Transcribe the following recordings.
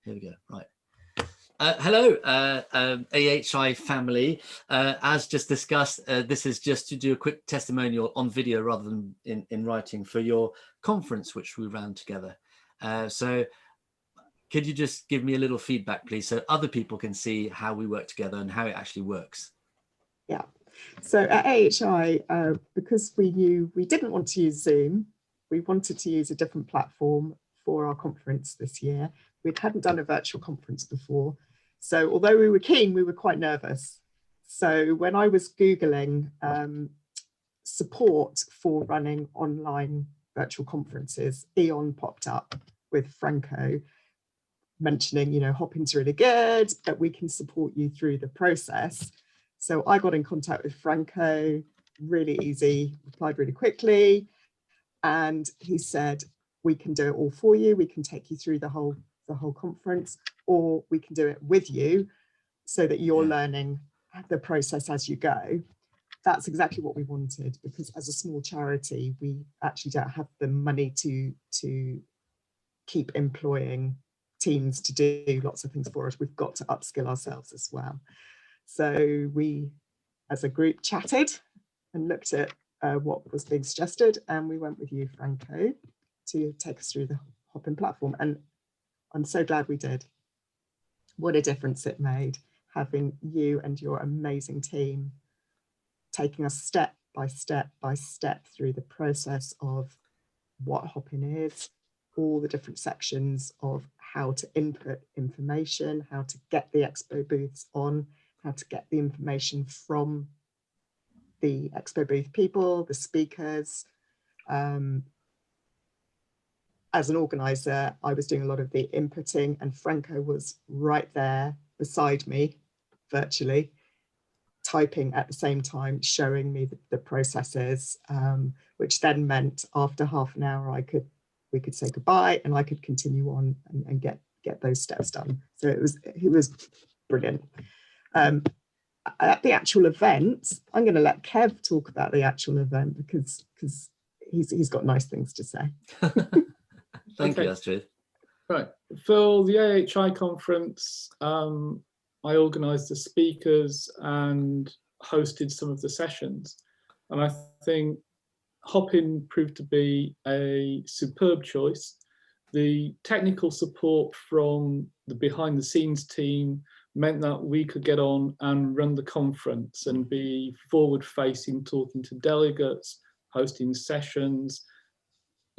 Here we go. Right. Hello, AHI family. As just discussed, this is just to do a quick testimonial on video rather than in writing for your conference, which we ran together. So could you just give me a little feedback, please, so other people can see how we work together and how it actually works? Yeah. So at AHI, because we knew we didn't want to use Zoom, we wanted to use a different platform for our conference this year. We hadn't done a virtual conference before. So although we were keen, we were quite nervous. So when I was Googling support for running online virtual conferences, Eon popped up with Franco mentioning, you know, Hopin's really good, but we can support you through the process. So I got in contact with Franco, really easy, replied really quickly. And he said, we can do it all for you. We can take you through the whole conference, or we can do it with you so that you're learning the process as you go. That's exactly what we wanted, because as a small charity, we actually don't have the money to keep employing teams to do lots of things for us. We've got to upskill ourselves as well. So we, as a group, chatted and looked at what was being suggested, and we went with you, Franco, to take us through the Hopin platform. And I'm so glad we did. What a difference it made, having you and your amazing team taking us step by step by step through the process of what Hopin is, all the different sections of how to input information, how to get the expo booths on, how to get the information from the expo booth people, the speakers. As an organizer, I was doing a lot of the inputting, and Franco was right there beside me, virtually, typing at the same time, showing me the processes, which then meant after half an hour, we could say goodbye and I could continue on and get those steps done. So it was brilliant. At the actual event, I'm going to let Kev talk about the actual event because he's got nice things to say. Thank you, Astrid. Right, for the AHI conference, I organised the speakers and hosted some of the sessions. And I think Hopin proved to be a superb choice. The technical support from the behind the scenes team meant that we could get on and run the conference and be forward facing, talking to delegates, hosting sessions,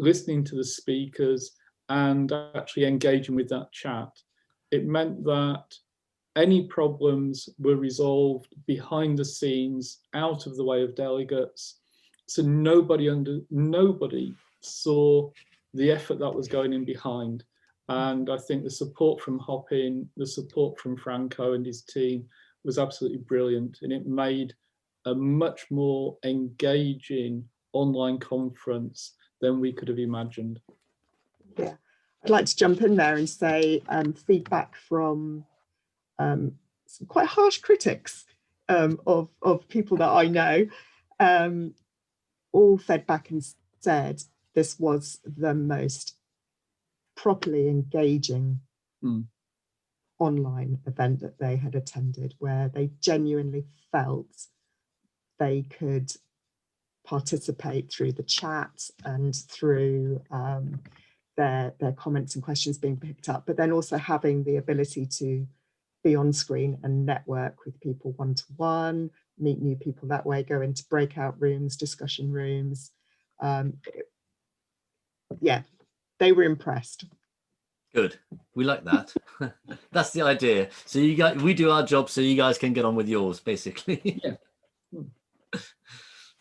listening to the speakers and actually engaging with that chat. It meant that any problems were resolved behind the scenes, out of the way of delegates. So nobody saw the effort that was going in behind. And I think the support from Hopin, the support from Franco and his team was absolutely brilliant. And it made a much more engaging online conference than we could have imagined. Yeah, I'd like to jump in there and say feedback from some quite harsh critics of people that I know, all fed back and said this was the most properly engaging online event that they had attended, where they genuinely felt they could participate through the chat and through their comments and questions being picked up, but then also having the ability to be on screen and network with people one-to-one, meet new people that way, go into breakout rooms, discussion rooms. Yeah, they were impressed. Good. We like that. That's the idea. So you guys, we do our job so you guys can get on with yours, basically. Yeah.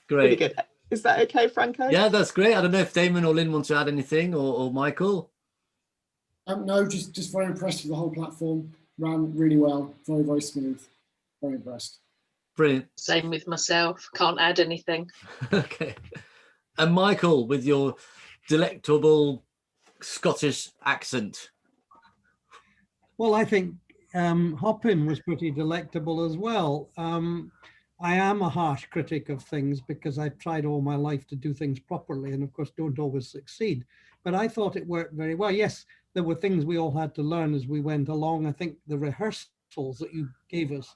Great. Pretty good. Is that okay, Franco? Yeah, that's great. I don't know if Damon or Lynn want to add anything, or Michael. No, just very impressed with the whole platform. Ran really well, very, very smooth. Very impressed. Brilliant. Same with myself. Can't add anything. Okay. And Michael, with your delectable Scottish accent. Well, I think Hopin was pretty delectable as well. I am a harsh critic of things because I've tried all my life to do things properly and of course don't always succeed. But I thought it worked very well. Yes, there were things we all had to learn as we went along. I think the rehearsals that you gave us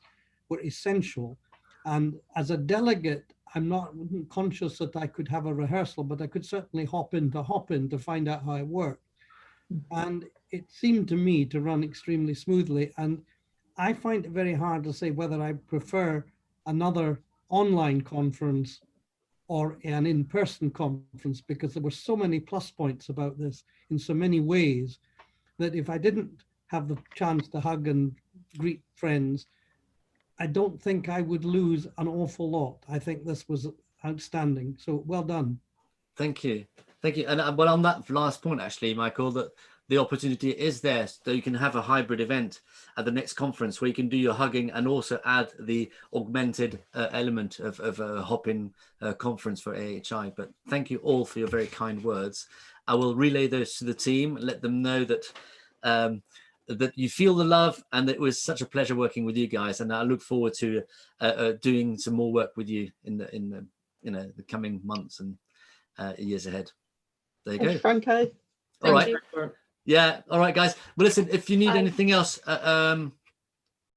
were essential. And as a delegate, I'm not conscious that I could have a rehearsal, but I could certainly hop in to find out how it worked. And it seemed to me to run extremely smoothly. And I find it very hard to say whether I prefer another online conference or an in-person conference, because there were so many plus points about this in so many ways that if I didn't have the chance to hug and greet friends, I don't think I would lose an awful lot. I think this was outstanding. So well done. Thank you. Thank you. And well, on that last point, actually, Michael, that the opportunity is there, so you can have a hybrid event at the next conference where you can do your hugging and also add the augmented element of a hop-in conference for AHI. But thank you all for your very kind words. I will relay those to the team, let them know that that you feel the love, and that it was such a pleasure working with you guys. And I look forward to doing some more work with you in the coming months and years ahead. There you Thank go. you, Franco. All right. you. Yeah. All right, guys. Well, listen, if you need anything else,